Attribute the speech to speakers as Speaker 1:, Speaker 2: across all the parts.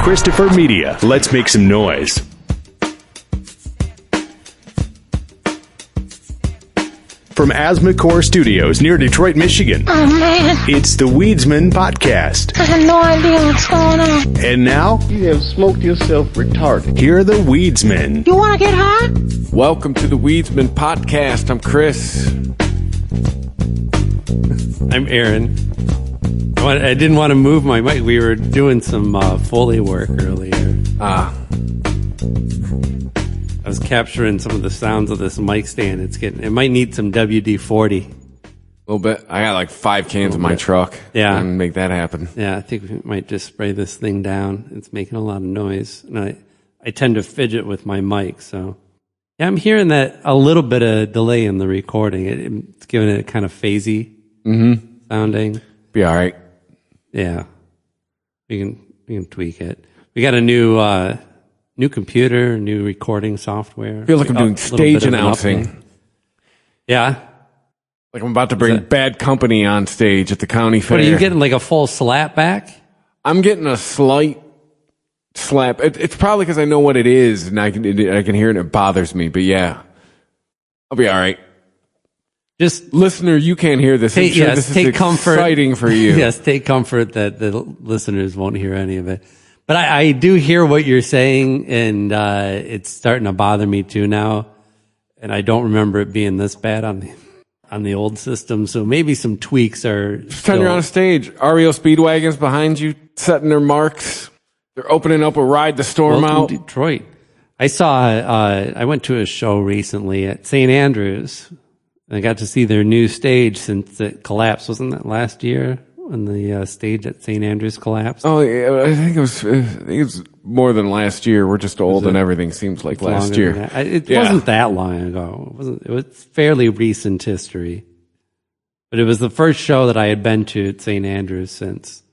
Speaker 1: Christopher Media. Let's make some noise. From Asthma Core Studios near Detroit, Michigan.
Speaker 2: Oh, man.
Speaker 1: It's the Weedsman Podcast.
Speaker 2: I have no idea what's going on.
Speaker 1: And now,
Speaker 3: you have smoked yourself retarded.
Speaker 1: here are the Weedsmen.
Speaker 2: You want to get high?
Speaker 4: Welcome to the Weedsman Podcast. I'm Chris.
Speaker 5: I'm Aaron. I didn't want to move my mic. We were doing some Foley work earlier. I was capturing some of the sounds of this mic stand. It might need some WD-40.
Speaker 4: A little bit. I got like 5 cans in my truck.
Speaker 5: Yeah.
Speaker 4: And make that happen.
Speaker 5: Yeah, I think we might just spray this thing down. It's making a lot of noise. And I tend to fidget with my mic, so. Yeah, I'm hearing that a little bit of delay in the recording. It's giving it a kind of phasey sounding.
Speaker 4: Be all right.
Speaker 5: Yeah. We can tweak it. We got a new computer, new recording software.
Speaker 4: I feel like I'm doing stage announcing.
Speaker 5: Yeah.
Speaker 4: Like I'm about to bring Bad Company on stage at the county fair.
Speaker 5: What, are you getting like a full slap back?
Speaker 4: I'm getting a slight slap. It's probably because I know what it is and I can hear it and it bothers me. But yeah, I'll be all right.
Speaker 5: Just
Speaker 4: listener, you can't hear this.
Speaker 5: Take,
Speaker 4: sure
Speaker 5: yes,
Speaker 4: this
Speaker 5: take
Speaker 4: is
Speaker 5: comfort.
Speaker 4: Exciting for you.
Speaker 5: Yes, take comfort that the listeners won't hear any of it. But I do hear what you're saying, and it's starting to bother me too now. And I don't remember it being this bad on the old system. So maybe some tweaks are.
Speaker 4: Just turn you're on a stage. REO Speedwagon's behind you, setting their marks. They're opening up a Ride the Storm out.
Speaker 5: Detroit. I went to a show recently at St. Andrews. I got to see their new stage since it collapsed. Wasn't that last year when the stage at St. Andrews collapsed?
Speaker 4: Oh, yeah, I think it was more than last year. We're just old and everything seems like last year.
Speaker 5: It wasn't that long ago. It was fairly recent history. But it was the first show that I had been to at St. Andrews since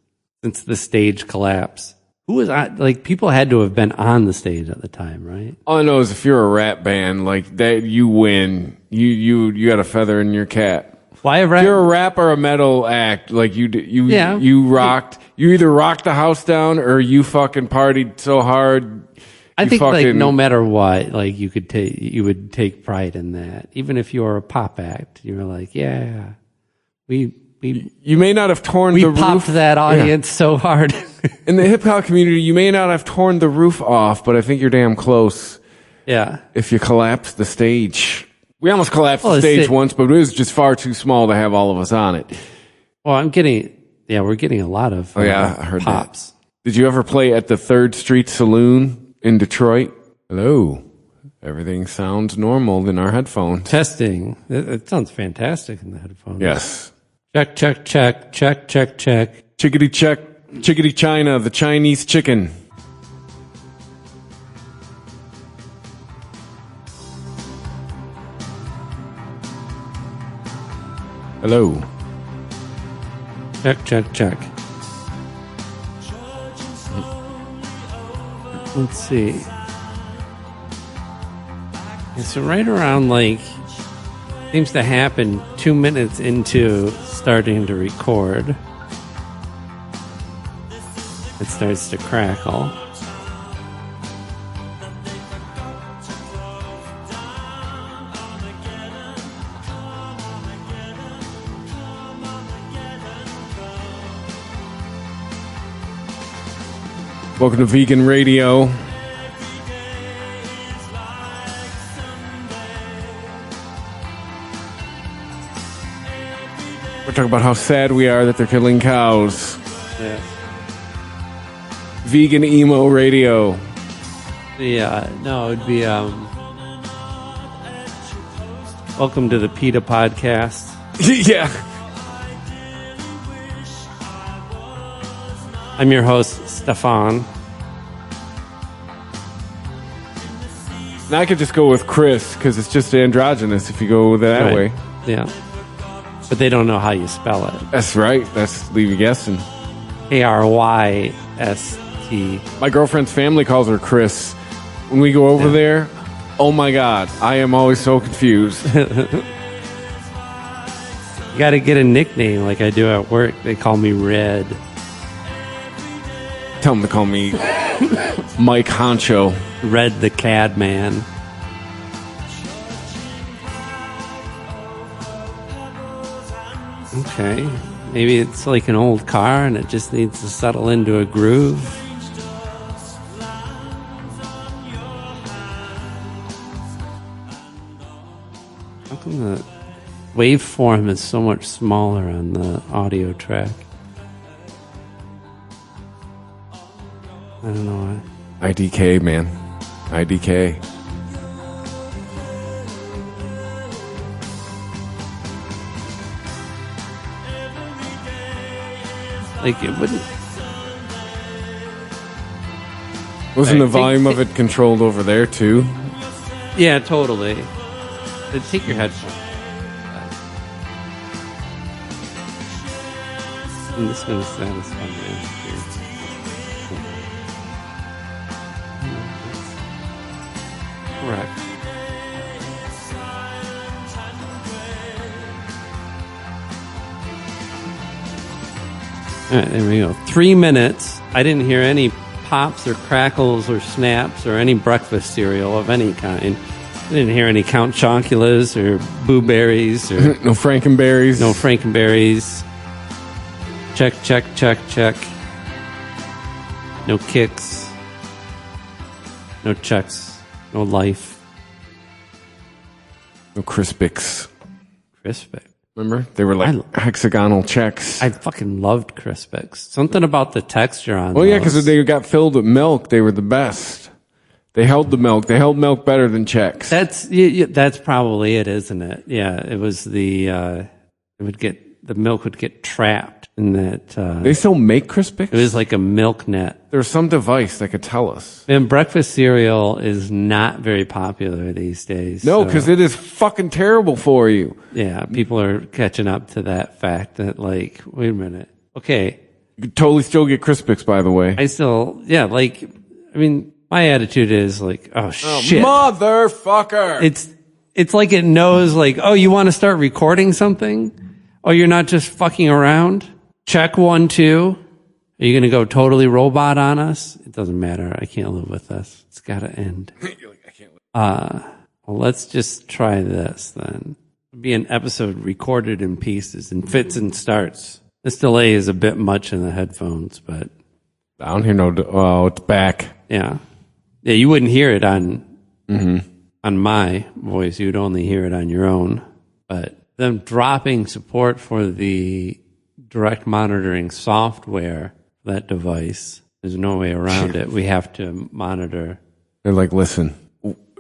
Speaker 5: the stage collapsed. Who was on, like, people had to have been on the stage at the time, right?
Speaker 4: All I know is if you're a rap band, like that, you win. You got a feather in your cap.
Speaker 5: Why a rap?
Speaker 4: If you're a rap or a metal act, like you rocked. You either rocked the house down or you fucking partied so hard.
Speaker 5: I think like no matter what, like you would take pride in that. Even if you were a pop act, you were like, yeah,
Speaker 4: you may not have torn the roof.
Speaker 5: We popped that audience so hard.
Speaker 4: In the hip hop community, you may not have torn the roof off, but I think you're damn close.
Speaker 5: Yeah.
Speaker 4: If you collapse the stage. We almost collapsed the stage once, but it was just far too small to have all of us on it.
Speaker 5: Well, we're getting a lot of
Speaker 4: I heard
Speaker 5: pops.
Speaker 4: That. Did you ever play at the 3rd Street Saloon in Detroit? Hello. Everything sounds normal in our headphones.
Speaker 5: Testing. It sounds fantastic in the headphones.
Speaker 4: Yes.
Speaker 5: Check, check, check, check, check, check.
Speaker 4: Chickadee check, chickadee China, the Chinese chicken. Hello.
Speaker 5: Check, check, check. Let's see. So right around seems to happen 2 minutes into starting to record. It starts to crackle.
Speaker 4: Welcome to Vegan Radio. We're talking about how sad we are that they're killing cows.
Speaker 5: Yeah.
Speaker 4: Vegan Emo Radio.
Speaker 5: Yeah, no, it'd be welcome to the PETA podcast.
Speaker 4: Yeah.
Speaker 5: I'm your host, Stefan.
Speaker 4: Now I could just go with Chris because it's just androgynous if you go that way.
Speaker 5: Yeah. But they don't know how you spell it.
Speaker 4: That's right. That's leave you guessing.
Speaker 5: Kryst.
Speaker 4: My girlfriend's family calls her Chris. When we go over there, oh my God, I am always so confused.
Speaker 5: You got to get a nickname like I do at work. They call me Red.
Speaker 4: Tell him to call me Mike Honcho.
Speaker 5: Red the Cad Man. Okay. Maybe it's like an old car and it just needs to settle into a groove. How come the waveform is so much smaller on the audio track? I don't know why.
Speaker 4: IDK, man. IDK.
Speaker 5: Like, it wouldn't...
Speaker 4: Wasn't the volume of it controlled over there, too?
Speaker 5: Yeah, totally. Take your headphones. I'm just going to satisfy my Correct. All right, there we go. 3 minutes. I didn't hear any pops or crackles or snaps or any breakfast cereal of any kind. I didn't hear any Count Chonkulas or Boo Berries or
Speaker 4: no Frankenberries.
Speaker 5: No Frankenberries. Check, check, check, check. No kicks. No checks. No life.
Speaker 4: No Crispix.
Speaker 5: Crispix.
Speaker 4: Remember? They were like hexagonal checks.
Speaker 5: I fucking loved Crispix. Something about the texture on
Speaker 4: Well,
Speaker 5: those.
Speaker 4: yeah, because they got filled with milk. They were the best. They held the milk. They held milk better than checks.
Speaker 5: That's probably it, isn't it? Yeah, it was the milk would get trapped in that.
Speaker 4: They still make Crispix?
Speaker 5: It was like a milk net.
Speaker 4: There's some device that could tell us.
Speaker 5: And breakfast cereal is not very popular these days.
Speaker 4: No, because it is fucking terrible for you.
Speaker 5: Yeah, people are catching up to that fact that, like, wait a minute. Okay.
Speaker 4: You could totally still get Crispix, by the way.
Speaker 5: My attitude is like, oh shit.
Speaker 4: Motherfucker!
Speaker 5: It's like it knows, like, oh, you want to start recording something? Oh, you're not just fucking around? Check 1, 2. Are you going to go totally robot on us? It doesn't matter. I can't live with this. It's got to end.
Speaker 4: You're like, I can't live.
Speaker 5: Well, let's just try this then. It'll be an episode recorded in pieces and fits and starts. This delay is a bit much in the headphones, but
Speaker 4: I don't hear no. Oh, it's back.
Speaker 5: Yeah. Yeah, you wouldn't hear it on my voice. You'd only hear it on your own. But them dropping support for the direct monitoring software for that device, there's no way around it. We have to monitor.
Speaker 4: They're like, listen,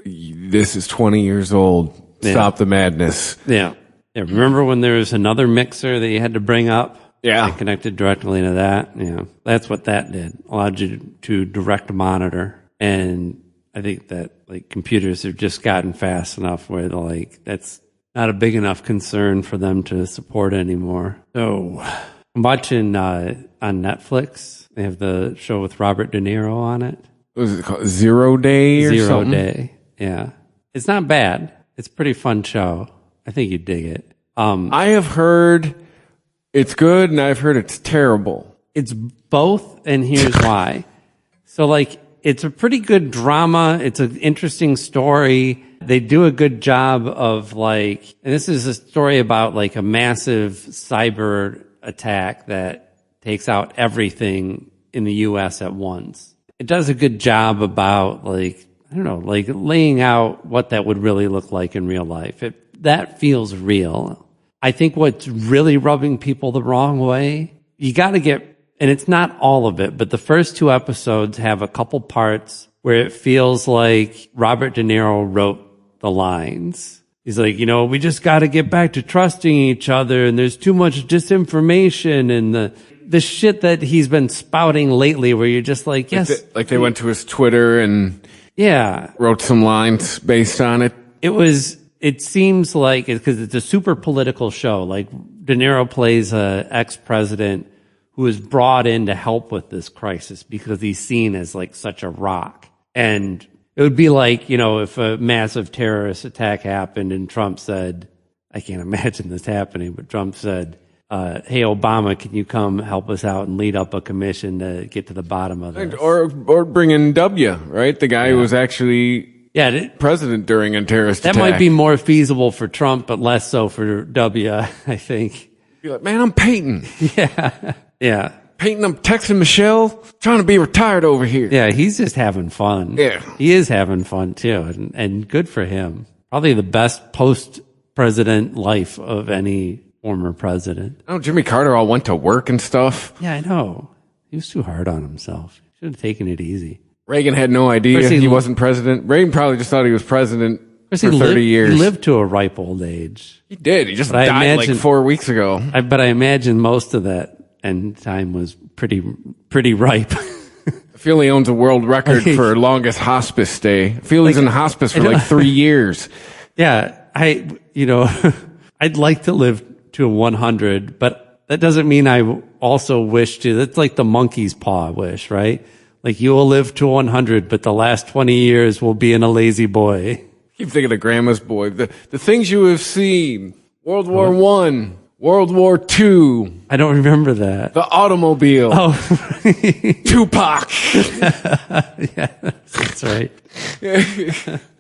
Speaker 4: this is 20 years old. Stop the madness.
Speaker 5: Yeah. Remember when there was another mixer that you had to bring up?
Speaker 4: Yeah.
Speaker 5: I connected directly to that. Yeah. That's what that did. Allowed you to direct monitor. And I think that, like, computers have just gotten fast enough where they're like, that's not a big enough concern for them to support anymore. So I'm watching on Netflix. They have the show with Robert De Niro on it.
Speaker 4: What was it called? Zero Day or something?
Speaker 5: Zero Day. Yeah. It's not bad. It's a pretty fun show. I think you'd dig it.
Speaker 4: I have heard it's good and I've heard it's terrible.
Speaker 5: It's both, and here's why. So, like, it's a pretty good drama. It's an interesting story. They do a good job of, like, and this is a story about, like, a massive cyber attack that takes out everything in the U.S. at once. It does a good job about, like, I don't know, like, laying out what that would really look like in real life. That feels real. I think what's really rubbing people the wrong way, you got to get, and it's not all of it, but the first 2 episodes have a couple parts where it feels like Robert De Niro wrote the lines. He's like, we just got to get back to trusting each other, and there's too much disinformation, and the shit that he's been spouting lately where you're just like, yes.
Speaker 4: Like they went to his Twitter and wrote some lines based on it.
Speaker 5: It seems like, because it's a super political show, like De Niro plays a ex-president who is brought in to help with this crisis because he's seen as, like, such a rock. And it would be like, if a massive terrorist attack happened and Trump said, I can't imagine this happening, but Trump said, hey, Obama, can you come help us out and lead up a commission to get to the bottom of this?
Speaker 4: Or bring in W, right? The guy who was actually president during a terrorist attack.
Speaker 5: That might be more feasible for Trump, but less so for W, I think.
Speaker 4: Be like, man, I'm painting.
Speaker 5: Yeah.
Speaker 4: Painting, I'm texting Michelle, trying to be retired over here.
Speaker 5: Yeah, he's just having fun.
Speaker 4: Yeah.
Speaker 5: He is having fun, too, and good for him. Probably the best post-president life of any former president.
Speaker 4: Oh, Jimmy Carter all went to work and stuff.
Speaker 5: Yeah, I know. He was too hard on himself. He should have taken it easy.
Speaker 4: Reagan had no idea he wasn't president. Reagan probably just thought he was president for 30 years.
Speaker 5: He lived to a ripe old age.
Speaker 4: He did. He just died like 4 weeks ago.
Speaker 5: But I imagine most of that end time was pretty ripe.
Speaker 4: I feel he owns a world record for longest hospice stay. I feel he's in hospice for like 3 years.
Speaker 5: Yeah, I'd like to live to 100, but that doesn't mean I also wish to. That's like the monkey's paw wish, right? Like you will live to 100, but the last 20 years will be in a lazy boy.
Speaker 4: Keep thinking of Grandma's Boy. The things you have seen. World War I, World War II.
Speaker 5: I don't remember that.
Speaker 4: The automobile.
Speaker 5: Oh,
Speaker 4: Tupac.
Speaker 5: Yeah, that's right.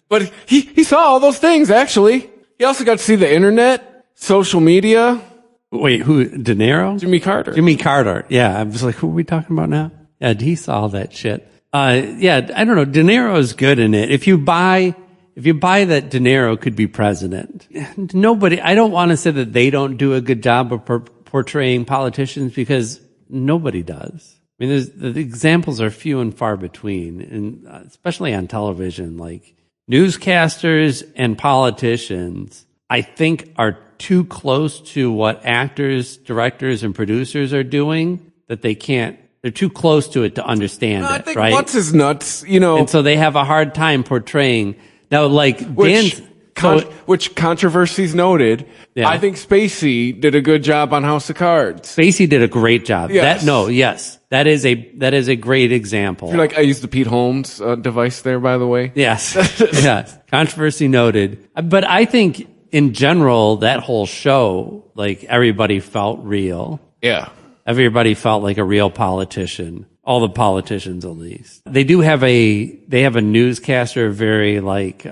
Speaker 4: But he saw all those things, actually. He also got to see the internet. Social media.
Speaker 5: Wait, who? De Niro?
Speaker 4: Jimmy Carter.
Speaker 5: Jimmy Carter. Yeah, I was like, who are we talking about now? Yeah, he saw all that shit. Yeah, I don't know. De Niro is good in it. If you buy that De Niro could be president, I don't want to say that they don't do a good job of portraying politicians because nobody does. I mean, the examples are few and far between, and especially on television, like newscasters and politicians, I think are too close to what actors, directors, and producers are doing that they're too close to it to understand
Speaker 4: I
Speaker 5: it,
Speaker 4: think
Speaker 5: right?
Speaker 4: What's his nuts, And
Speaker 5: so they have a hard time portraying. Now, like
Speaker 4: which controversies noted,
Speaker 5: Yeah.
Speaker 4: I think Spacey did a good job on House of Cards.
Speaker 5: Spacey did a great job.
Speaker 4: Yes.
Speaker 5: That is a great example.
Speaker 4: You're like, I used the Pete Holmes device there, by the way.
Speaker 5: Yes. Yeah. Controversy noted. But I think in general, that whole show, like everybody felt real.
Speaker 4: Yeah.
Speaker 5: Everybody felt like a real politician. All the politicians, at least. They have a newscaster, very like,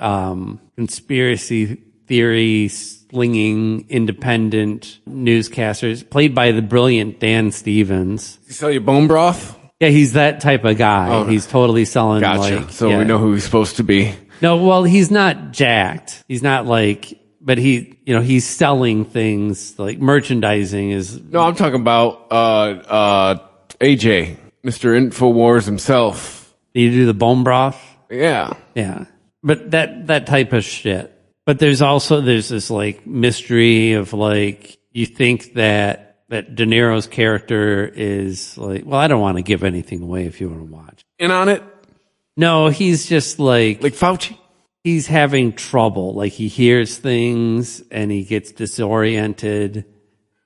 Speaker 5: conspiracy theory slinging independent newscasters played by the brilliant Dan Stevens.
Speaker 4: You sell you bone broth?
Speaker 5: Yeah, he's that type of guy.
Speaker 4: Oh,
Speaker 5: he's totally selling
Speaker 4: gotcha. We know who he's supposed to be.
Speaker 5: No, well, he's not jacked. He's not like, but he's selling things like merchandising is.
Speaker 4: No, I'm talking about AJ, Mr. Infowars himself.
Speaker 5: You do the bone broth?
Speaker 4: Yeah.
Speaker 5: Yeah. But that type of shit. But there's this like mystery of like, you think that De Niro's character is like, well, I don't want to give anything away if you want to watch.
Speaker 4: In on it?
Speaker 5: No, he's just like
Speaker 4: Fauci?
Speaker 5: He's having trouble. Like he hears things and he gets disoriented.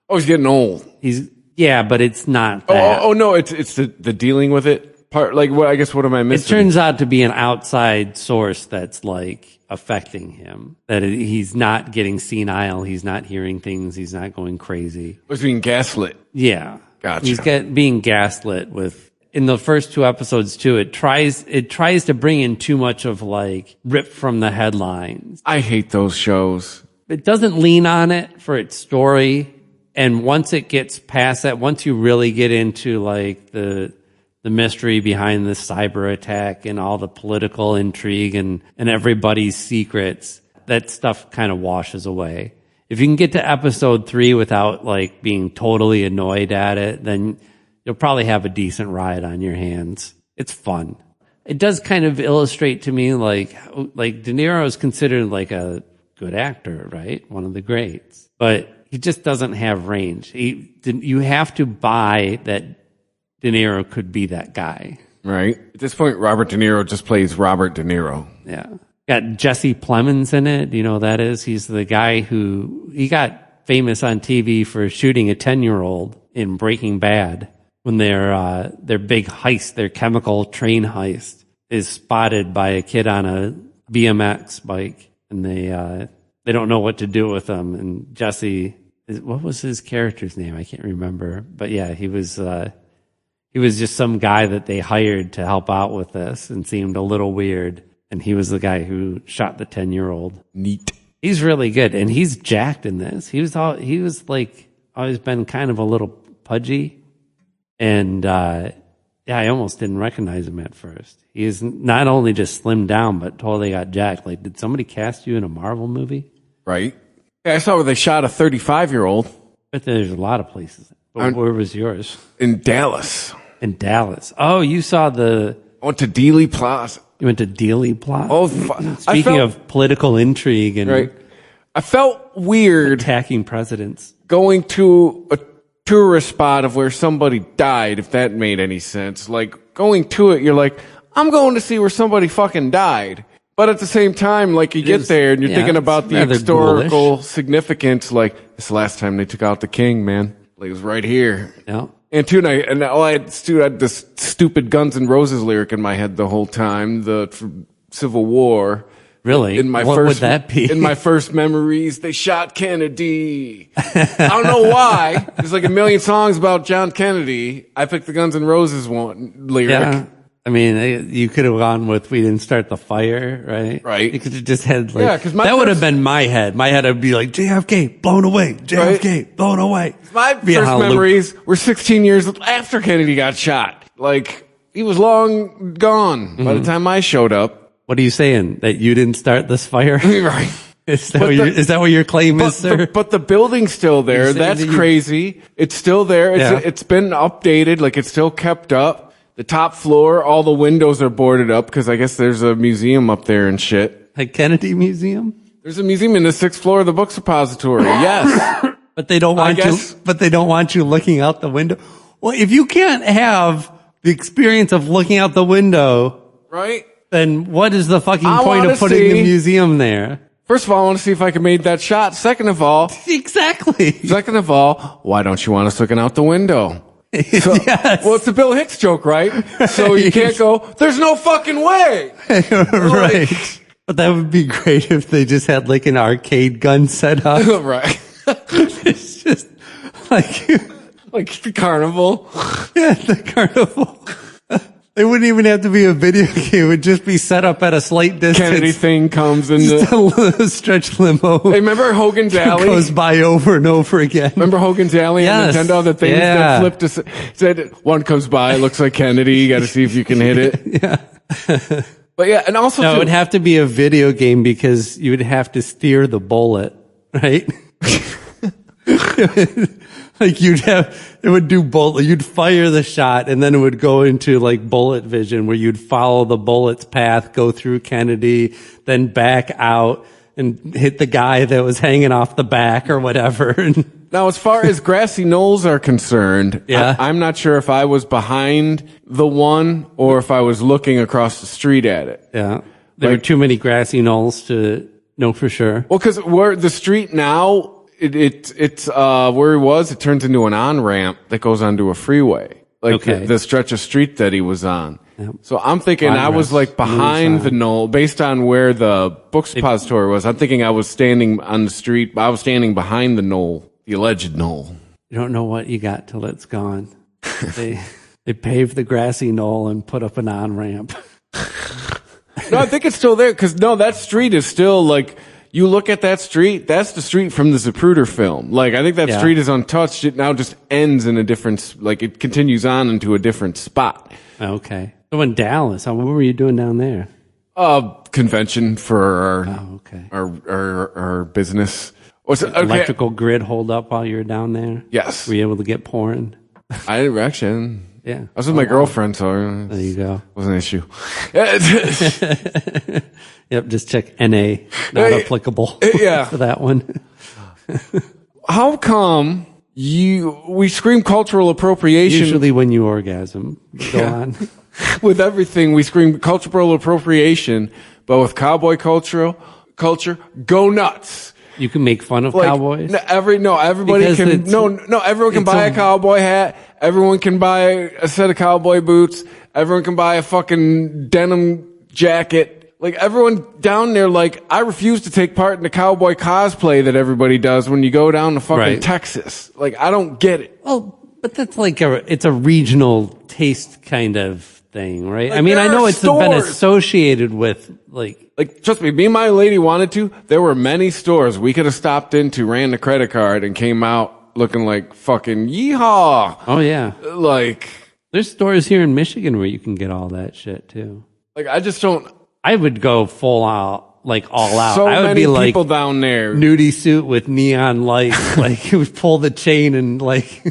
Speaker 4: Oh, he's getting old.
Speaker 5: But it's not that.
Speaker 4: Oh no, it's the dealing with it part. Like what? I guess what am I missing?
Speaker 5: It turns out to be an outside source that's like affecting him. That he's not getting senile. He's not hearing things. He's not going crazy.
Speaker 4: He's being gaslit.
Speaker 5: Yeah,
Speaker 4: gotcha.
Speaker 5: He's being gaslit with. In the first 2 episodes too, it tries to bring in too much of like ripped from the headlines.
Speaker 4: I hate those shows.
Speaker 5: It doesn't lean on it for its story. And once it gets past that, once you really get into like the mystery behind the cyber attack and all the political intrigue and everybody's secrets, that stuff kind of washes away. If you can get to episode 3 without like being totally annoyed at it, then you'll probably have a decent ride on your hands. It's fun. It does kind of illustrate to me like De Niro is considered like a good actor, right? One of the greats. But he just doesn't have range. You have to buy that De Niro could be that guy.
Speaker 4: Right. At this point, Robert De Niro just plays Robert De Niro.
Speaker 5: Yeah. Got Jesse Plemons in it. Do you know who that is? He's the guy he got famous on TV for shooting a 10-year-old in Breaking Bad when their big heist, their chemical train heist, is spotted by a kid on a BMX bike, and they don't know what to do with him. And Jesse what was his character's name? I can't remember. But yeah, he was just some guy that they hired to help out with this and seemed a little weird. And he was the guy who shot the 10-year-old.
Speaker 4: Neat.
Speaker 5: He's really good, and he's jacked in this. He was like always been kind of a little pudgy, and I almost didn't recognize him at first. He is not only just slimmed down, but totally got jacked. Like, did somebody cast you in a Marvel movie?
Speaker 4: Right. Yeah, I saw where they shot a 35-year-old.
Speaker 5: But there's a lot of places. But where was yours?
Speaker 4: In Dallas.
Speaker 5: In Dallas. Oh, you saw
Speaker 4: I went to Dealey Plaza.
Speaker 5: You went to Dealey Plaza?
Speaker 4: Oh,
Speaker 5: Speaking of political intrigue and
Speaker 4: right. I felt weird
Speaker 5: attacking presidents.
Speaker 4: Going to a tourist spot of where somebody died, if that made any sense. Like, going to it, you're like, I'm going to see where somebody fucking died. But at the same time, like, you get there and you're thinking about the historical significance. Like, it's the last time they took out the king, man. Like, it was right here.
Speaker 5: Yeah.
Speaker 4: And too, I had this stupid Guns N' Roses lyric in my head the whole time, from Civil War.
Speaker 5: Really? What would that be?
Speaker 4: In my first memories, they shot Kennedy. I don't know why. There's like a million songs about John Kennedy. I picked the Guns N' Roses one lyric.
Speaker 5: Yeah. I mean, you could have gone with "We Didn't Start the Fire," right?
Speaker 4: Right.
Speaker 5: You could have just had like,
Speaker 4: yeah, because
Speaker 5: that would have been my head. My head would be like, JFK blown away, JFK blown away.
Speaker 4: My first memories were 16 years after Kennedy got shot. Like, he was long gone by the time I showed up.
Speaker 5: What are you saying? That you didn't start this fire?
Speaker 4: Right.
Speaker 5: Is that what your claim is, sir?
Speaker 4: But the building's still there. That's crazy. It's still there. It's been updated. Like, it's still kept up. The top floor, all the windows are boarded up because I guess there's a museum up there and shit.
Speaker 5: A Kennedy Museum?
Speaker 4: There's a museum in the 6th floor of the Books Depository. Yes.
Speaker 5: But they don't want you. But they don't want you looking out the window. Well, if you can't have the experience of looking out the window,
Speaker 4: right?
Speaker 5: Then what is the fucking point of putting the museum there?
Speaker 4: First of all, I want to see if I can make that shot. Second of all,
Speaker 5: exactly.
Speaker 4: Second of all, why don't you want us looking out the window? So,
Speaker 5: yes.
Speaker 4: Well, it's a Bill Hicks joke, right? So you can't go, there's no fucking way.
Speaker 5: Right. But that would be great if they just had like an arcade gun set up.
Speaker 4: Right.
Speaker 5: It's just like
Speaker 4: the carnival.
Speaker 5: Yeah, the carnival. It wouldn't even have to be a video game. It would just be set up at a slight distance.
Speaker 4: Kennedy thing comes in
Speaker 5: the stretch limo.
Speaker 4: Hey, remember Hogan's Alley?
Speaker 5: Goes by over and over again.
Speaker 4: Remember Hogan's Alley on Nintendo? The things that flipped said one comes by, looks like Kennedy. You got to see if you can hit it.
Speaker 5: Yeah.
Speaker 4: But yeah, and also
Speaker 5: it would have to be a video game because you would have to steer the bullet, right? Like it would do bullet, you'd fire the shot and then it would go into like bullet vision where you'd follow the bullet's path, go through Kennedy, then back out and hit the guy that was hanging off the back or whatever.
Speaker 4: Now, as far as grassy knolls are concerned, I'm not sure if I was behind the one or if I was looking across the street at it.
Speaker 5: Yeah. There were too many grassy knolls to know for sure.
Speaker 4: Well, because where the street now, it's where he was, it turns into an on-ramp that goes onto a freeway. Like the stretch of street that he was on. Yep. So I'm thinking I was like behind the knoll based on where the Books Depository was. I'm thinking I was standing on the street. I was standing behind the knoll, the alleged knoll.
Speaker 5: You don't know what you got till it's gone. They paved the grassy knoll and put up an on-ramp.
Speaker 4: No, I think it's still there because that street is still like, you look at that street, that's the street from the Zapruder film. Like, I think that street is untouched. It now just ends in a different, like, it continues on into a different spot.
Speaker 5: Okay. So in Dallas, what were you doing down there?
Speaker 4: Convention for our business.
Speaker 5: Electrical grid hold up while you were down there?
Speaker 4: Yes.
Speaker 5: Were you able to get porn?
Speaker 4: I actually,
Speaker 5: yeah.
Speaker 4: I was with my girlfriend, so
Speaker 5: there you go.
Speaker 4: Wasn't an issue.
Speaker 5: Yep, just check NA, not applicable for that one.
Speaker 4: How come we scream cultural appropriation?
Speaker 5: Usually when you orgasm. Go on.
Speaker 4: With everything, we scream cultural appropriation, but with cowboy culture, go nuts.
Speaker 5: You can make fun of cowboys?
Speaker 4: Everybody everyone can buy a cowboy hat. Everyone can buy a set of cowboy boots. Everyone can buy a fucking denim jacket. like everyone down there, like I refuse to take part in the cowboy cosplay that everybody does when you go down to fucking Texas. Like I don't get it.
Speaker 5: Well, but that's like it's a regional taste kind of thing, right?
Speaker 4: Like,
Speaker 5: I mean, I know it's
Speaker 4: stores.
Speaker 5: been associated with
Speaker 4: like trust me and my lady wanted to. There were many stores we could have stopped into, ran the credit card, and came out looking like fucking yeehaw.
Speaker 5: Oh yeah,
Speaker 4: like
Speaker 5: there's stores here in Michigan where you can get all that shit too.
Speaker 4: Like I just don't.
Speaker 5: I would go full out, like all out.
Speaker 4: So
Speaker 5: I would
Speaker 4: many
Speaker 5: be like
Speaker 4: people down there,
Speaker 5: nudie suit with neon lights, like you would pull the chain and like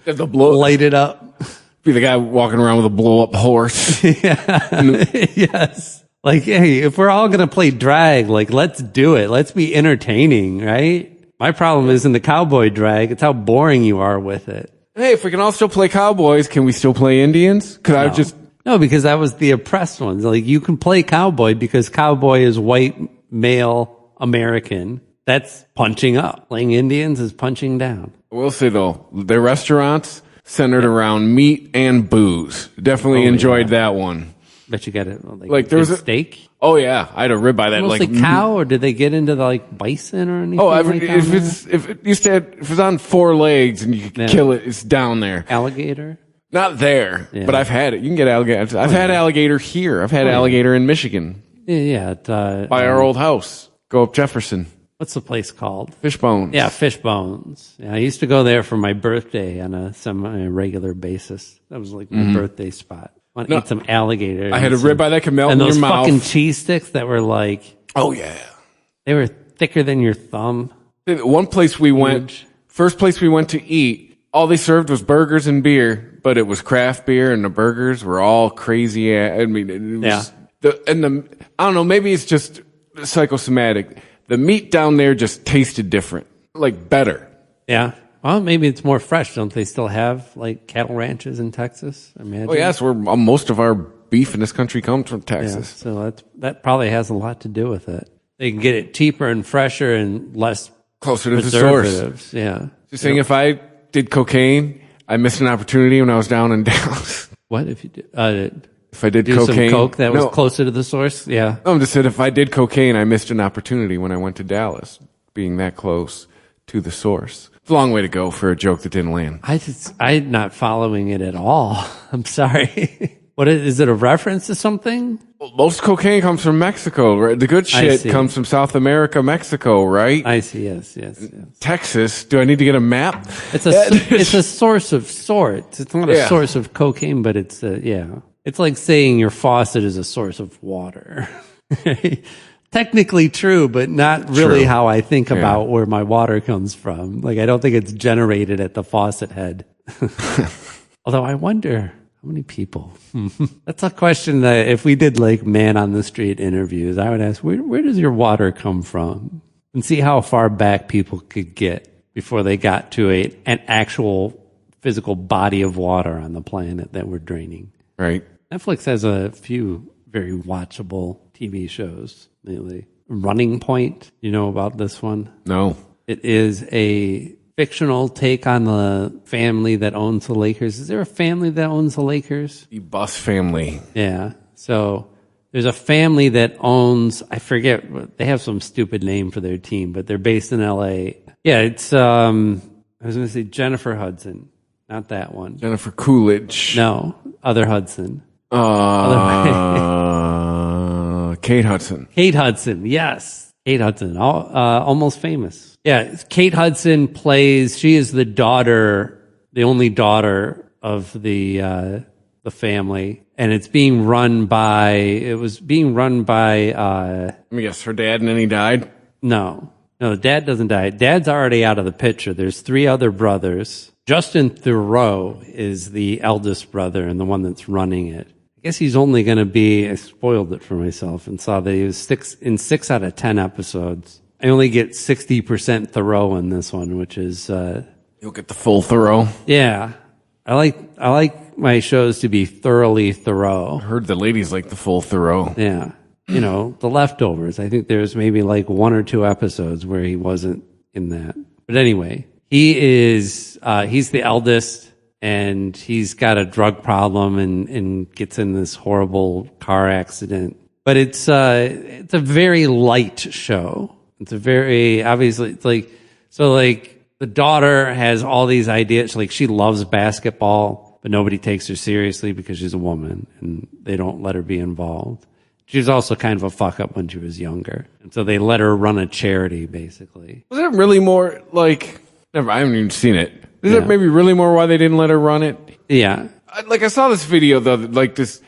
Speaker 4: the
Speaker 5: light it up.
Speaker 4: Be the guy walking around with a blow up horse.
Speaker 5: Yes. Like, hey, if we're all gonna play drag, like let's do it. Let's be entertaining, right? My problem isn't the cowboy drag; it's how boring you are with it.
Speaker 4: Hey, if we can all still play cowboys, can we still play Indians? Could I just?
Speaker 5: No, because that was the oppressed ones. Like, you can play cowboy because cowboy is white, male, American. That's punching up. Playing Indians is punching down.
Speaker 4: I will say, though, their restaurants centered around meat and booze. Definitely enjoyed that one.
Speaker 5: Bet you got it.
Speaker 4: Like there was a
Speaker 5: steak?
Speaker 4: Oh, yeah. I had a ribeye that,
Speaker 5: mostly like cow, or did they get into the, like, bison or anything?
Speaker 4: Oh,
Speaker 5: if
Speaker 4: it's on 4 legs and you can kill it, it's down there.
Speaker 5: Alligator?
Speaker 4: Not there, but I've had it. You can get alligator. I've had alligator here. I've had alligator in Michigan.
Speaker 5: Yeah.
Speaker 4: By our old house. Go up Jefferson.
Speaker 5: What's the place called?
Speaker 4: Fishbones.
Speaker 5: Yeah, Fishbones. Yeah, I used to go there for my birthday on a semi-regular basis. That was like my birthday spot. I want to eat some alligator.
Speaker 4: I had a ribeye that could melt in your mouth.
Speaker 5: And those fucking cheese sticks that were like...
Speaker 4: Oh, yeah.
Speaker 5: They were thicker than your thumb.
Speaker 4: One place we went, first place we went to eat, all they served was burgers and beer. But it was craft beer, and the burgers were all crazy. I mean, it was I don't know, maybe it's just psychosomatic. The meat down there just tasted different, like better.
Speaker 5: Yeah. Well, maybe it's more fresh. Don't they still have like cattle ranches in Texas? I imagine.
Speaker 4: Oh, yes, most of our beef in this country comes from Texas.
Speaker 5: Yeah, so that probably has a lot to do with it. They can get it cheaper and fresher and less
Speaker 4: closer to the source.
Speaker 5: Yeah.
Speaker 4: Just saying, if I did cocaine, I missed an opportunity when I was down in Dallas.
Speaker 5: What if you did?
Speaker 4: If I did
Speaker 5: do
Speaker 4: cocaine,
Speaker 5: some coke that was closer to the source, yeah.
Speaker 4: No, I'm just saying if I did cocaine, I missed an opportunity when I went to Dallas, being that close to the source. It's a long way to go for a joke that didn't land.
Speaker 5: I'm not following it at all. I'm sorry. Is it a reference to something?
Speaker 4: Well, most cocaine comes from Mexico, right? The good shit comes from South America, Mexico, right?
Speaker 5: I see. Yes.
Speaker 4: Texas. Do I need to get a map?
Speaker 5: It's a source of sorts. It's not a source of cocaine, but it's It's like saying your faucet is a source of water. Technically true, but not really how I think about where my water comes from. Like, I don't think it's generated at the faucet head. Although I wonder how many people. That's a question that if we did like man on the street interviews, I would ask, where does your water come from? And see how far back people could get before they got to an actual physical body of water on the planet that we're draining.
Speaker 4: Right.
Speaker 5: Netflix has a few very watchable TV shows lately. Running Point, you know about this one?
Speaker 4: No.
Speaker 5: It is a fictional take on the family that owns the Lakers. Is there a family that owns the Lakers?
Speaker 4: The Bus family.
Speaker 5: Yeah. So there's a family that owns, I forget, they have some stupid name for their team, but they're based in LA. Yeah, it's, I was going to say Jennifer Hudson. Not that one.
Speaker 4: Jennifer Coolidge.
Speaker 5: No, other Hudson.
Speaker 4: Kate Hudson.
Speaker 5: Kate Hudson, yes. Kate Hudson, almost famous. Yeah, Kate Hudson she is the daughter, the only daughter of the family, and it was being run by,
Speaker 4: let me guess, her dad, and then he died?
Speaker 5: No, dad doesn't die. Dad's already out of the picture. There's 3 other brothers. Justin Theroux is the eldest brother and the one that's running it. I guess he's only going to I spoiled it for myself and saw that he was 6 out of 10 episodes. I only get 60% Theroux in this one, which is,
Speaker 4: you'll get the full Theroux.
Speaker 5: Yeah. I like my shows to be thoroughly Theroux.
Speaker 4: I heard the ladies like the full Theroux.
Speaker 5: Yeah. You know, The Leftovers. I think there's maybe like 1 or 2 episodes where he wasn't in that. But anyway, he's the eldest. And he's got a drug problem and gets in this horrible car accident. But it's a very light show. It's a very, obviously, it's like, so like the daughter has all these ideas. Like she loves basketball, but nobody takes her seriously because she's a woman and they don't let her be involved. She was also kind of a fuck up when she was younger. And so they let her run a charity, basically.
Speaker 4: Was it really more like, never, I haven't even seen it. Is it maybe really more why they didn't let her run it?
Speaker 5: Yeah.
Speaker 4: I saw this video though, like this,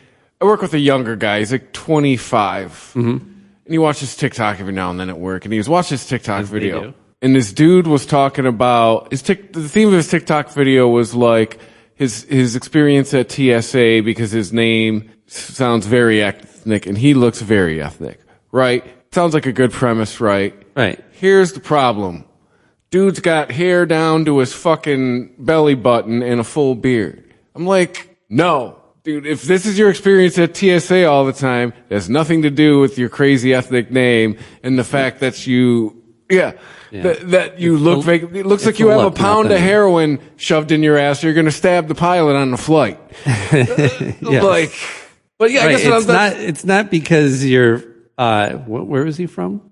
Speaker 4: I work with a younger guy. He's like 25. And he watches TikTok every now and then at work. And he was watching this TikTok video. And this dude was talking about, the theme of his TikTok video was like his experience at TSA because his name sounds very ethnic and he looks very ethnic, right? Sounds like a good premise, right?
Speaker 5: Right.
Speaker 4: Here's the problem. Dude's got hair down to his fucking belly button and a full beard. I'm like, no. Dude, if this is your experience at TSA all the time, it has nothing to do with your crazy ethnic name and the fact that you, that you look fake. It looks like you have a pound of heroin shoved in your ass. You're going to stab the pilot on the flight. Like, but yeah, I guess
Speaker 5: it's not because you're, where was he from?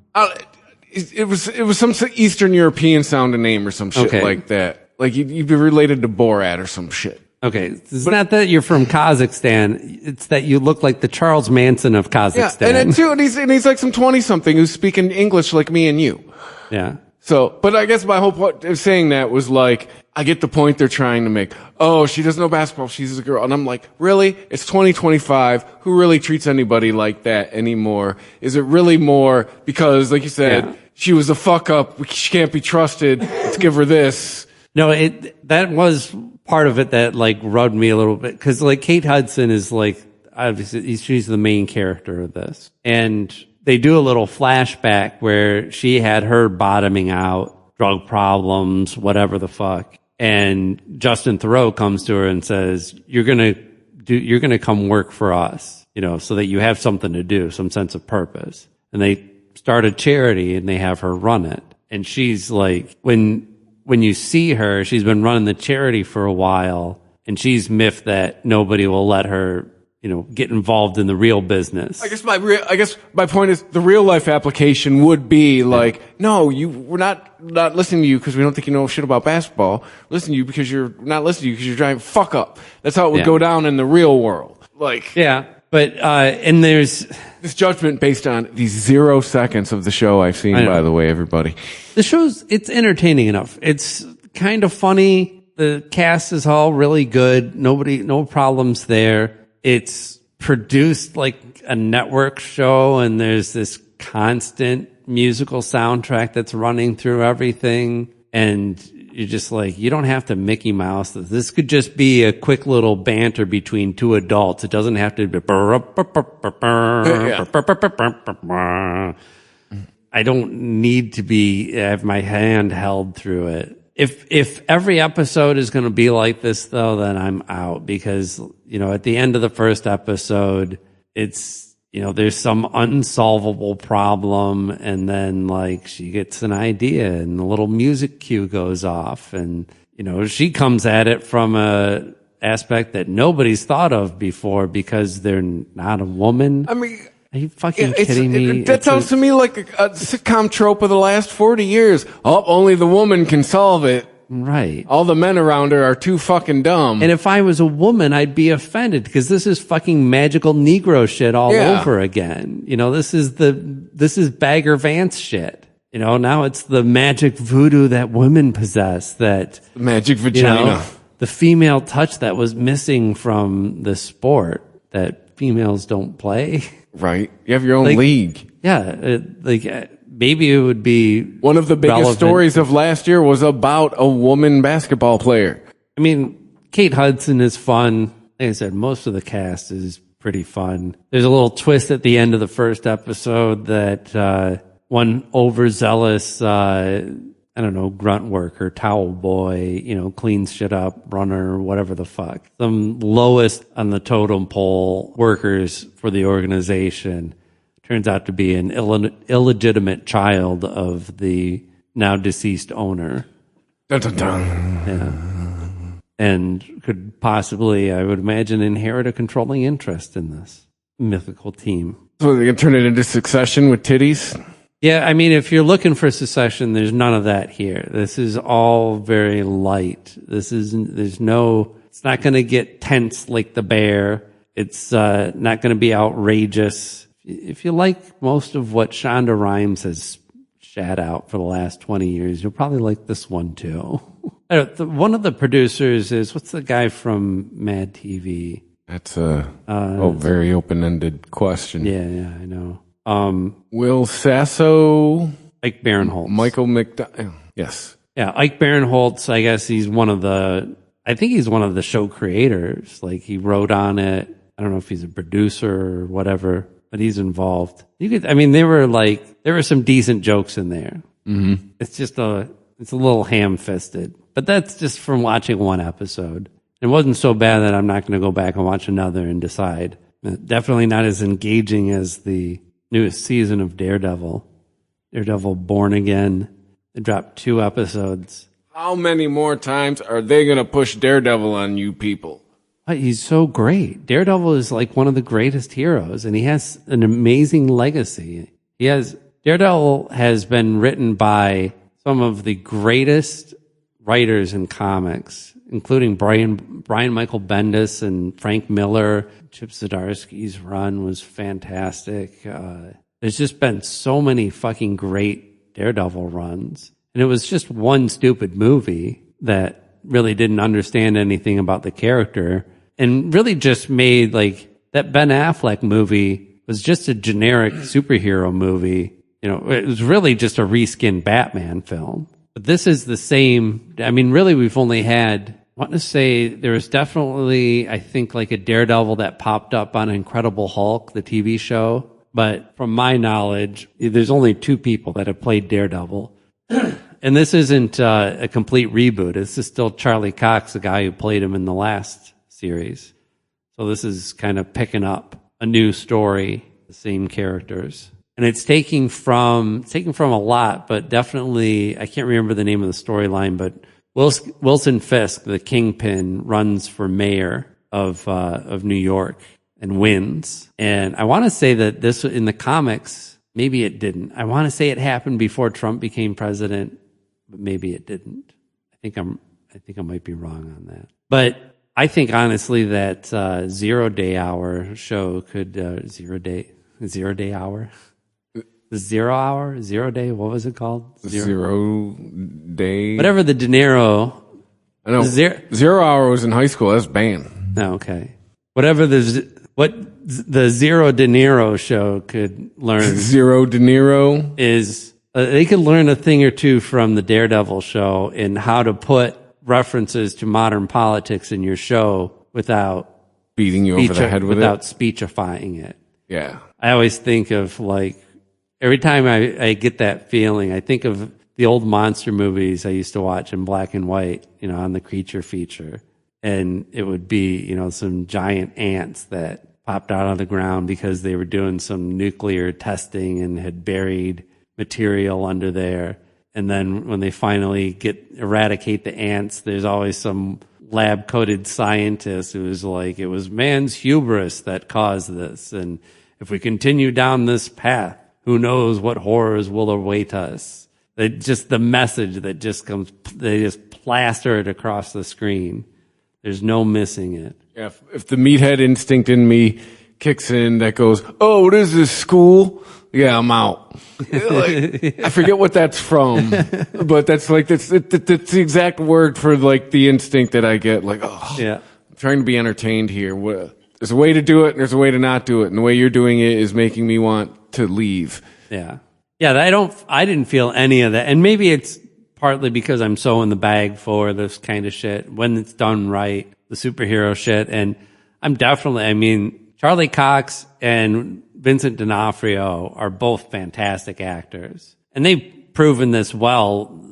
Speaker 4: It was some Eastern European sounding name or some shit like that. Like you'd be related to Borat or some shit.
Speaker 5: Okay, it's not that you're from Kazakhstan. It's that you look like the Charles Manson of Kazakhstan.
Speaker 4: Yeah, and he's like some 20-something who's speaking English like me and you.
Speaker 5: Yeah.
Speaker 4: So, but I guess my whole point of saying that was like, I get the point they're trying to make. Oh, she doesn't know basketball. She's a girl. And I'm like, really? It's 2025. Who really treats anybody like that anymore? Is it really more because, like you said, she was a fuck up. She can't be trusted. Let's give her this.
Speaker 5: No, that was part of it that like rubbed me a little bit because like Kate Hudson is like obviously she's the main character of this, and they do a little flashback where she had her bottoming out, drug problems, whatever the fuck, and Justin Theroux comes to her and says, "You're gonna come work for us, so that you have something to do, some sense of purpose." And they start a charity and they have her run it, and she's like when you see her, she's been running the charity for a while, and she's miffed that nobody will let her, get involved in the real business.
Speaker 4: I guess my point is the real life application would be like, no, we're not listening to you because we don't think you know shit about basketball. Listen to you because you're not listening to you because you're driving fuck up. That's how it would go down in the real world. Like,
Speaker 5: but and there's
Speaker 4: this judgment based on these 0 seconds of the show I've seen, by the way, everybody.
Speaker 5: The show's, it's entertaining enough. It's kind of funny. The cast is all really good. No problems there. It's produced like a network show, and there's this constant musical soundtrack that's running through everything. And you're just like, you don't have to Mickey Mouse this. This could just be a quick little banter between two adults. It doesn't have to be. I don't need to have my hand held through it. If every episode is going to be like this, though, then I'm out because, at the end of the first episode, it's, there's some unsolvable problem, and then like she gets an idea and the little music cue goes off, and, she comes at it from a aspect that nobody's thought of before because they're not a woman.
Speaker 4: I mean,
Speaker 5: are you fucking kidding me?
Speaker 4: That sounds to me like a sitcom trope of the last 40 years. Oh, only the woman can solve it.
Speaker 5: Right.
Speaker 4: All the men around her are too fucking dumb.
Speaker 5: And if I was a woman, I'd be offended because this is fucking magical Negro shit all over again. This is Bagger Vance shit. Now it's the magic voodoo that women possess, that
Speaker 4: magic vagina.
Speaker 5: The female touch that was missing from the sport that females don't play.
Speaker 4: Right. You have your own league.
Speaker 5: Yeah. Maybe it would be
Speaker 4: one of the biggest stories of last year was about a woman basketball player.
Speaker 5: I mean, Kate Hudson is fun. Like I said, most of the cast is pretty fun. There's a little twist at the end of the first episode that one overzealous, grunt worker, towel boy, cleans shit up, runner, whatever the fuck. Some lowest on the totem pole workers for the organization turns out to be an illegitimate child of the now deceased owner.
Speaker 4: Dun, dun, dun.
Speaker 5: Yeah. And could possibly, I would imagine, inherit a controlling interest in this mythical team.
Speaker 4: So they're going to turn it into Succession with titties?
Speaker 5: Yeah, I mean, if you're looking for Succession, there's none of that here. This is all very light. It's not going to get tense like The Bear. It's not going to be outrageous. If you like most of what Shonda Rhimes has shat out for the last 20 years, you'll probably like this one too. One of the producers is, what's the guy from Mad TV?
Speaker 4: That's a very open-ended question.
Speaker 5: Yeah, I know.
Speaker 4: Will Sasso,
Speaker 5: Ike Barinholtz,
Speaker 4: Michael McDonald. Yes.
Speaker 5: Yeah, Ike Barinholtz. I guess he's one of the show creators. Like, he wrote on it. I don't know if he's a producer or whatever, but he's involved. There were some decent jokes in there.
Speaker 4: Mm-hmm.
Speaker 5: It's a little ham-fisted, but that's just from watching one episode. It wasn't so bad that I'm not going to go back and watch another and decide. Definitely not as engaging as the newest season of Daredevil. Daredevil Born Again. They dropped 2 episodes.
Speaker 4: How many more times are they going to push Daredevil on you people?
Speaker 5: He's so great. Daredevil is like one of the greatest heroes, and he has an amazing legacy. Daredevil has been written by some of the greatest writers in comics, including Brian Michael Bendis and Frank Miller. Chip Zdarsky's run was fantastic. There's just been so many fucking great Daredevil runs. And it was just one stupid movie that really didn't understand anything about the character and really just made, like, that Ben Affleck movie was just a generic superhero movie. It was really just a reskinned Batman film. But this is the same. I mean, really, we've only had, I want to say there was definitely, I think, like a Daredevil that popped up on Incredible Hulk, the TV show. But from my knowledge, there's only 2 people that have played Daredevil. And this isn't a complete reboot. This is still Charlie Cox, the guy who played him in the last series. So this is kind of picking up a new story, the same characters. And it's taking from a lot, but definitely, I can't remember the name of the storyline, but Wilson Fisk, the Kingpin, runs for mayor of New York and wins. And I want to say that this, in the comics, maybe it didn't. I want to say it happened before Trump became president, but maybe it didn't. I think I might be wrong on that. But I think honestly that Zero Day Hour show could Zero Day Hour. The 0 Hour? 0 Day? What was it called?
Speaker 4: Zero Day?
Speaker 5: Whatever the De Niro.
Speaker 4: I know. 0 Hour was in high school. That's banned.
Speaker 5: Oh, okay. Whatever what the Zero De Niro show could learn.
Speaker 4: Zero De Niro?
Speaker 5: Is they could learn a thing or two from the Daredevil show in how to put references to modern politics in your show without
Speaker 4: beating you over the head with
Speaker 5: without speechifying it.
Speaker 4: Yeah.
Speaker 5: I always think of, like, every time I get that feeling, I think of the old monster movies I used to watch in black and white, on the creature feature. And it would be, some giant ants that popped out of the ground because they were doing some nuclear testing and had buried material under there. And then when they finally eradicate the ants, there's always some lab-coated scientist who is like, it was man's hubris that caused this. And if we continue down this path, who knows what horrors will await us. Just the message that just comes, they just plaster it across the screen. There's no missing it.
Speaker 4: Yeah, if the meathead instinct in me kicks in, that goes, oh, what is this, school? Yeah, I'm out. I forget what that's from, but that's the exact word for, like, the instinct that I get. Like, oh, yeah, I'm trying to be entertained here. There's a way to do it, and there's a way to not do it, and the way you're doing it is making me want to leave.
Speaker 5: Yeah. I didn't feel any of that, and maybe it's partly because I'm so in the bag for this kind of shit when it's done right, the superhero shit, and I'm definitely, Charlie Cox and Vincent D'Onofrio are both fantastic actors. And they've proven this well,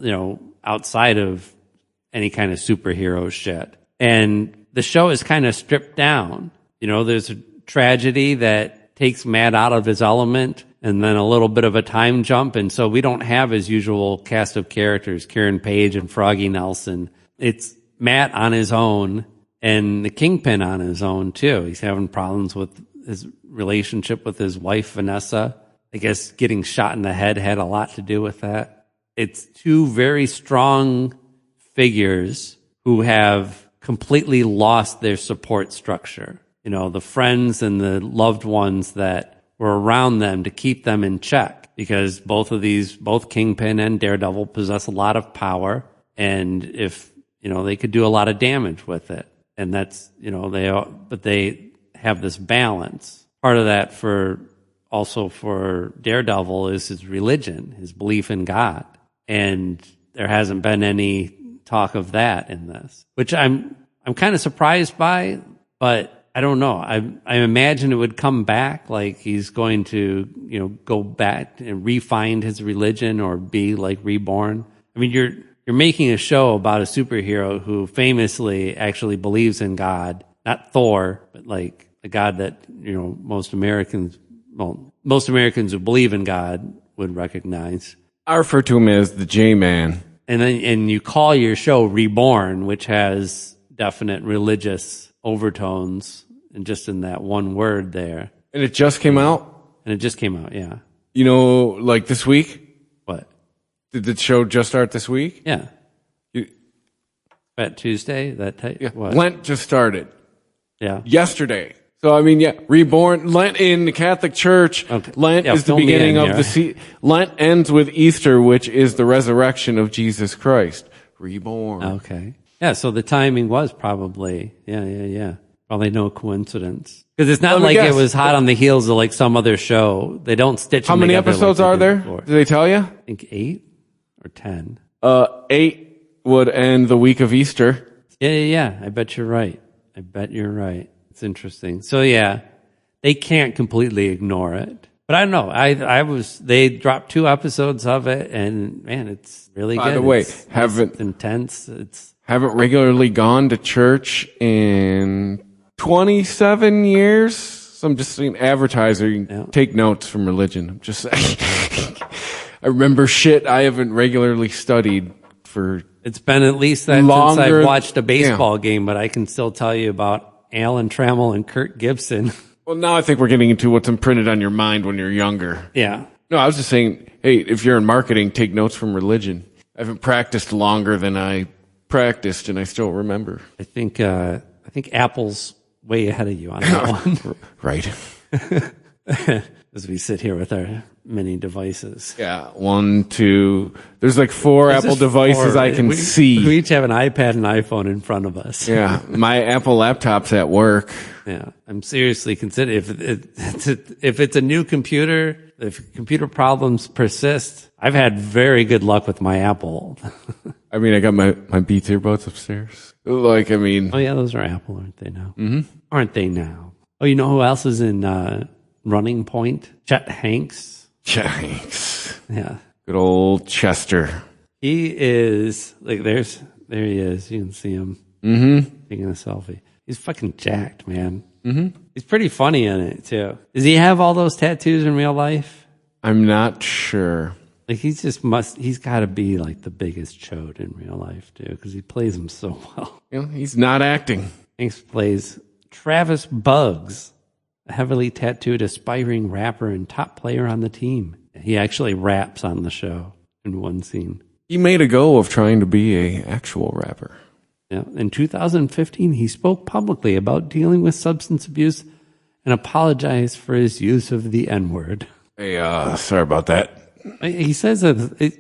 Speaker 5: outside of any kind of superhero shit. And the show is kind of stripped down. There's a tragedy that takes Matt out of his element and then a little bit of a time jump. And so we don't have his usual cast of characters, Karen Page and Froggy Nelson. It's Matt on his own and the Kingpin on his own too. He's having problems with his relationship with his wife, Vanessa. I guess getting shot in the head had a lot to do with that. It's two very strong figures who have completely lost their support structure. You know, the friends and the loved ones that were around them to keep them in check, because both Kingpin and Daredevil possess a lot of power, and if, you know, they could do a lot of damage with it. And that's, you know, they have this balance. Part of that for Daredevil is his religion, his belief in God. And there hasn't been any talk of that in this, which I'm kind of surprised by, but I don't know. I imagine it would come back, like he's going to, you know, go back and refine his religion or be like reborn. I mean, you're making a show about a superhero who famously actually believes in God, not Thor, but like a God that, you know, most Americans who believe in God would recognize.
Speaker 4: I refer to him as the J-Man.
Speaker 5: And you call your show Reborn, which has definite religious overtones, and just in that one word there.
Speaker 4: And it just came out?
Speaker 5: Yeah.
Speaker 4: You know, like this week?
Speaker 5: What?
Speaker 4: Did the show just start this week?
Speaker 5: Yeah. That Tuesday? That type?
Speaker 4: Yeah.
Speaker 5: What?
Speaker 4: Lent just started.
Speaker 5: Yeah.
Speaker 4: Yesterday. So, I mean, yeah, Reborn, Lent in the Catholic Church. Okay. Lent is the beginning of Lent ends with Easter, which is the resurrection of Jesus Christ. Reborn.
Speaker 5: Okay. Yeah, so the timing was probably, yeah. Probably no coincidence. Because it's not like it was hot on the heels of like some other show. They don't stitch
Speaker 4: How
Speaker 5: them
Speaker 4: many
Speaker 5: together
Speaker 4: episodes
Speaker 5: like
Speaker 4: are there?
Speaker 5: before.
Speaker 4: Do they tell you?
Speaker 5: I think 8 or 10.
Speaker 4: 8 would end the week of Easter.
Speaker 5: Yeah. I bet you're right. It's interesting. So yeah, they can't completely ignore it. But I don't know. They dropped 2 episodes of it, and man, it's really good.
Speaker 4: By the way,
Speaker 5: it's intense.
Speaker 4: Haven't regularly gone to church in 27 years. So I'm just saying, advertiser, you can take notes from religion. I'm just saying. I remember shit I haven't regularly studied for.
Speaker 5: It's been at least that since I've watched a baseball game, but I can still tell you about Alan Trammell and Kurt Gibson.
Speaker 4: Well, now I think we're getting into what's imprinted on your mind when you're younger.
Speaker 5: Yeah.
Speaker 4: No, I was just saying, hey, if you're in marketing, take notes from religion. I haven't practiced longer than I practiced, and I still remember.
Speaker 5: I think Apple's way ahead of you on that one.
Speaker 4: Right.
Speaker 5: As we sit here with our many devices.
Speaker 4: Yeah, 1, 2. There's like 4 Apple devices I can see.
Speaker 5: We each have an iPad and iPhone in front of us.
Speaker 4: Yeah, my Apple laptop's at work.
Speaker 5: Yeah, I'm seriously considering if it's a new computer, if computer problems persist. I've had very good luck with my Apple.
Speaker 4: I mean, I got my Beats earbuds upstairs. Like, I mean.
Speaker 5: Oh yeah, those are Apple, aren't they now? Mm-hmm. Aren't they now? Oh, you know who else is in Running Point? Chet Hanks. Yeah.
Speaker 4: Good old Chester.
Speaker 5: He is like there he is. You can see him taking a selfie. He's fucking jacked, man. Mm-hmm. He's pretty funny in it too. Does he have all those tattoos in real life?
Speaker 4: I'm not sure.
Speaker 5: Like he's got to be like the biggest chode in real life too, because he plays them so well.
Speaker 4: You know, he's not acting.
Speaker 5: Hanks plays Travis Bugs, a heavily tattooed aspiring rapper and top player on the team. He actually raps on the show in one scene.
Speaker 4: He made a go of trying to be a actual rapper.
Speaker 5: Yeah. In 2015, he spoke publicly about dealing with substance abuse and apologized for his use of the N-word.
Speaker 4: Hey, sorry about that.
Speaker 5: He says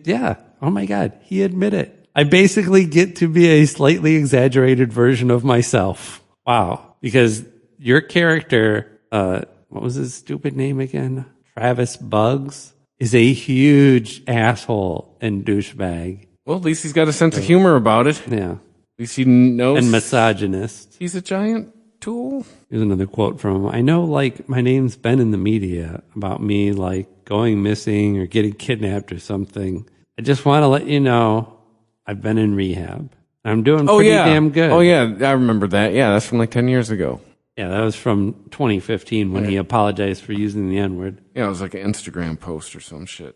Speaker 5: yeah. Oh my God. He admitted it. I basically get to be a slightly exaggerated version of myself. Wow. Because your character, what was his stupid name again? Travis Bugs, is a huge asshole and douchebag.
Speaker 4: Well, at least he's got a sense of humor about it.
Speaker 5: Yeah.
Speaker 4: At least he knows.
Speaker 5: And misogynist.
Speaker 4: He's a giant tool.
Speaker 5: Here's another quote from him. I know, like, my name's been in the media about me, like, going missing or getting kidnapped or something. I just want to let you know I've been in rehab. I'm doing pretty damn good.
Speaker 4: Oh, yeah. I remember that. Yeah, that's from like 10 years ago.
Speaker 5: Yeah, that was from 2015 when he apologized for using the N-word.
Speaker 4: Yeah, it was like an Instagram post or some shit.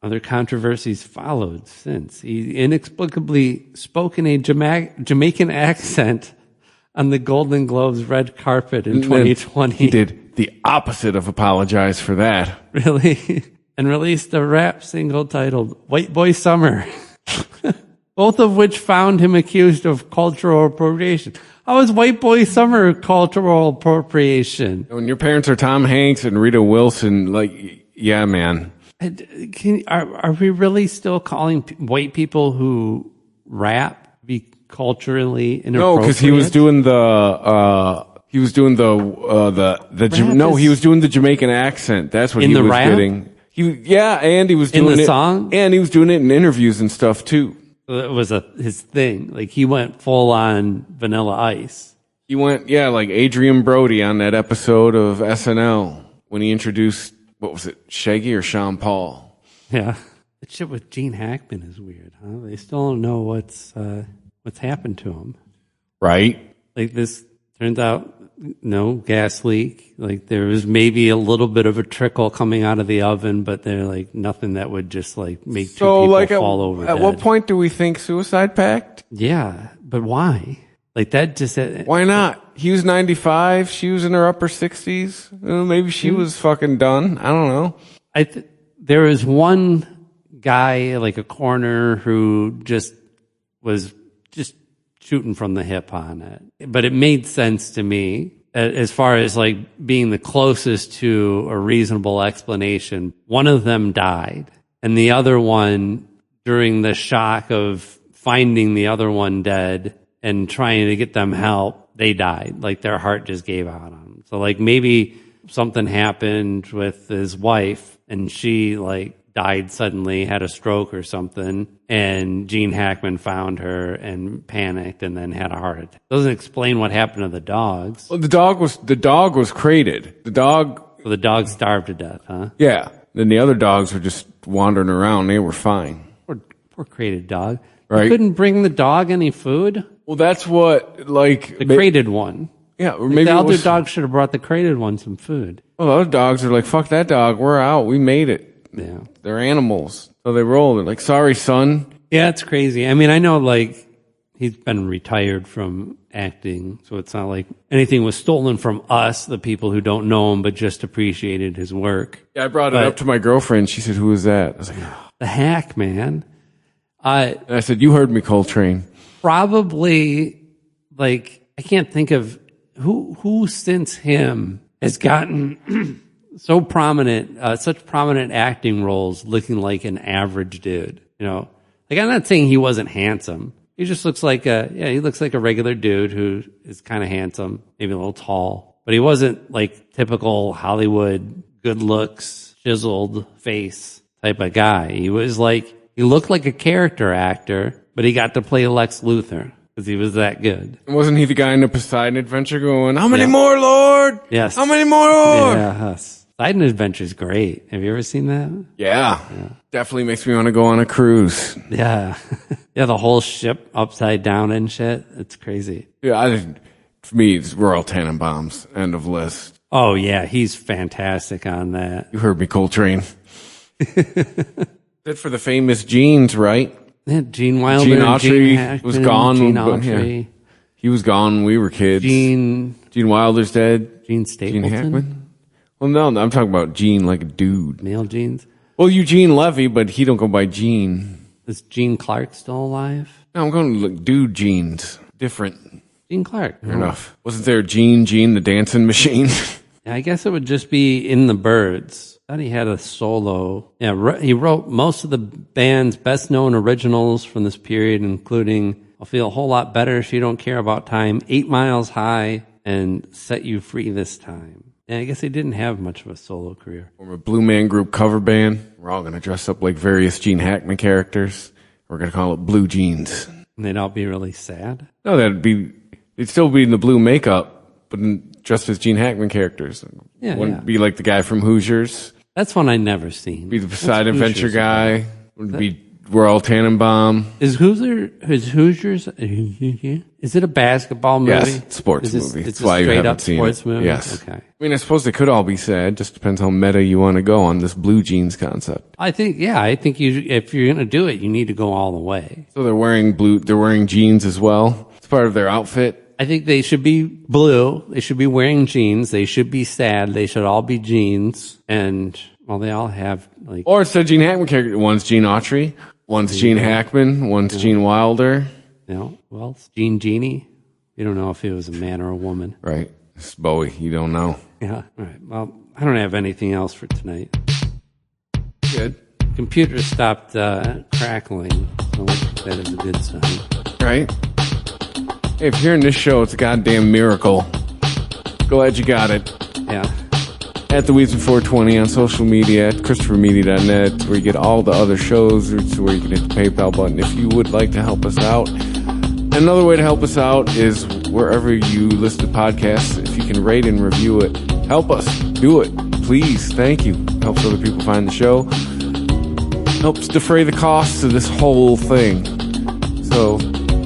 Speaker 5: Other controversies followed since. He inexplicably spoke in a Jamaican accent on the Golden Globes red carpet in 2020.
Speaker 4: He did the opposite of apologize for that.
Speaker 5: Really? And released a rap single titled White Boy Summer. Both of which found him accused of cultural appropriation. How is White Boy Summer cultural appropriation?
Speaker 4: When your parents are Tom Hanks and Rita Wilson, like, yeah, man.
Speaker 5: Are we really still calling white people who rap be culturally inappropriate?
Speaker 4: No, because he was doing he was doing the Jamaican accent. That's what he was getting. And he was doing
Speaker 5: in the song,
Speaker 4: and he was doing it in interviews and stuff too.
Speaker 5: It was his thing. Like he went full on Vanilla Ice.
Speaker 4: He went, like Adrian Brody on that episode of SNL when he introduced, what was it, Shaggy or Sean Paul?
Speaker 5: Yeah. That shit with Gene Hackman is weird, huh? They still don't know what's happened to him.
Speaker 4: Right.
Speaker 5: Like this turns out, no gas leak. Like there was maybe a little bit of a trickle coming out of the oven, but they're like nothing that would just like make two people fall over.
Speaker 4: At what point do we think suicide pact?
Speaker 5: Yeah, but why? Like that just...
Speaker 4: Why not? He was 95. She was in her upper 60s. Maybe she was fucking done. I don't know.
Speaker 5: There was one guy, like a coroner, who just was just shooting from the hip on it. But it made sense to me as far as like being the closest to a reasonable explanation. One of them died, and the other one, during the shock of finding the other one dead and trying to get them help, they died. Like their heart just gave out on them. So like maybe something happened with his wife and she like died suddenly, had a stroke or something, and Gene Hackman found her and panicked and then had a heart attack. Doesn't explain what happened to the dogs.
Speaker 4: Well, the dog was crated. The dog
Speaker 5: starved to death, huh?
Speaker 4: Yeah. Then the other dogs were just wandering around. They were fine.
Speaker 5: Poor crated dog.
Speaker 4: Right.
Speaker 5: You couldn't bring the dog any food?
Speaker 4: Well, that's what, like...
Speaker 5: The crated one.
Speaker 4: Yeah, or maybe
Speaker 5: the other dog should have brought the crated one some food.
Speaker 4: Well, the other dogs are like, fuck that dog. We're out. We made it.
Speaker 5: Yeah.
Speaker 4: They're animals. So they roll. They're like, sorry, son.
Speaker 5: Yeah, it's crazy. I mean, I know, like, he's been retired from acting, so it's not like anything was stolen from us, the people who don't know him, but just appreciated his work.
Speaker 4: Yeah, I brought it up to my girlfriend. She said, who is that? I was like,
Speaker 5: the hack, man.
Speaker 4: And I said, you heard me, Coltrane.
Speaker 5: Probably, like, I can't think of who since him has gotten so prominent, such prominent acting roles, looking like an average dude. You know, like I'm not saying he wasn't handsome. He just looks like he looks like a regular dude who is kind of handsome, maybe a little tall, but he wasn't like typical Hollywood good looks, chiseled face type of guy. He was like, he looked like a character actor, but he got to play Lex Luthor because he was that good.
Speaker 4: Wasn't he the guy in the Poseidon Adventure going, how many more, Lord?
Speaker 5: Yes.
Speaker 4: How many more, Lord?
Speaker 5: Yes. Poseidon Adventure's great. Have you ever seen that?
Speaker 4: Yeah. Definitely makes me want to go on a cruise.
Speaker 5: Yeah. Yeah, the whole ship upside down and shit. It's crazy.
Speaker 4: Yeah, for me, it's Royal Tannenbaums. End of list.
Speaker 5: Oh, yeah. He's fantastic on that.
Speaker 4: You heard me, Coltrane. That's for the famous Genes, right?
Speaker 5: Yeah, Gene Wilder.
Speaker 4: Gene Autry
Speaker 5: Gene Hackman,
Speaker 4: was gone.
Speaker 5: Gene Autry.
Speaker 4: Yeah. He was gone when we were kids. Gene Wilder's dead.
Speaker 5: Gene Stapleton.
Speaker 4: Gene Hackman. Well, no, I'm talking about Gene like a dude.
Speaker 5: Male Genes.
Speaker 4: Well, Eugene Levy, but he don't go by Gene.
Speaker 5: Is Gene Clark still alive?
Speaker 4: No, I'm going to look dude Genes. Different.
Speaker 5: Gene Clark.
Speaker 4: Fair enough. Wasn't there Gene the dancing machine?
Speaker 5: Yeah, I guess it would just be In the Birds. I thought he had a solo. Yeah, he wrote most of the band's best-known originals from this period, including I'll Feel a Whole Lot Better If You Don't Care About Time, 8 Miles High, and Set You Free This Time. And I guess he didn't have much of a solo career.
Speaker 4: We're a Blue Man Group cover band. We're all going to dress up like various Gene Hackman characters. We're going to call it Blue Jeans.
Speaker 5: And they'd all be really sad?
Speaker 4: No, it'd still be in the blue makeup, but dressed as Gene Hackman characters.
Speaker 5: Yeah,
Speaker 4: Wouldn't be like the guy from Hoosiers.
Speaker 5: That's one I never seen.
Speaker 4: Be the Poseidon Adventure guy. Would be Royal Tannenbaum.
Speaker 5: Is Hoosiers? Is it a basketball movie?
Speaker 4: Yes, sports movie.
Speaker 5: It's
Speaker 4: why
Speaker 5: a
Speaker 4: you haven't
Speaker 5: straight up
Speaker 4: seen
Speaker 5: sports
Speaker 4: it.
Speaker 5: movie?
Speaker 4: Yes.
Speaker 5: Okay.
Speaker 4: I mean, I suppose they could all be sad. Just depends how meta you want to go on this blue jeans concept.
Speaker 5: I think if you're going to do it, you need to go all the way.
Speaker 4: So they're wearing jeans as well. It's part of their outfit.
Speaker 5: I think they should be blue. They should be wearing jeans. They should be sad. They should all be jeans. And, well, they all have, like...
Speaker 4: Or it's a Gene Hackman character. One's Gene Autry. One's Gene Hackman. One's Gene Wilder.
Speaker 5: Well, it's Gene Genie. You don't know if it was a man or a woman.
Speaker 4: Right. It's Bowie. You don't know.
Speaker 5: Yeah. All right. Well, I don't have anything else for tonight.
Speaker 4: Good.
Speaker 5: Computer stopped crackling, so that is a good sign.
Speaker 4: Right? Hey, if you're hearing this show, it's a goddamn miracle. Glad you got it.
Speaker 5: Yeah.
Speaker 4: At the Weedsman 420 on social media, at ChristopherMedia.net, where you get all the other shows, it's where you can hit the PayPal button if you would like to help us out. Another way to help us out is wherever you listen to podcasts, if you can rate and review it, help us. Do it. Please. Thank you. Helps other people find the show. Helps defray the costs of this whole thing. So,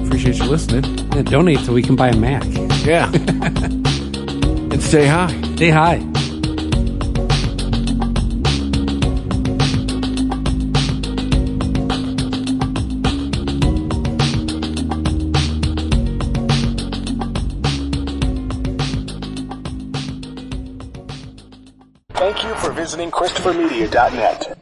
Speaker 4: appreciate you listening.
Speaker 5: Yeah, donate so we can buy a Mac.
Speaker 4: Yeah. And stay high.
Speaker 5: Stay high.
Speaker 1: Thank you for visiting ChristopherMedia.net.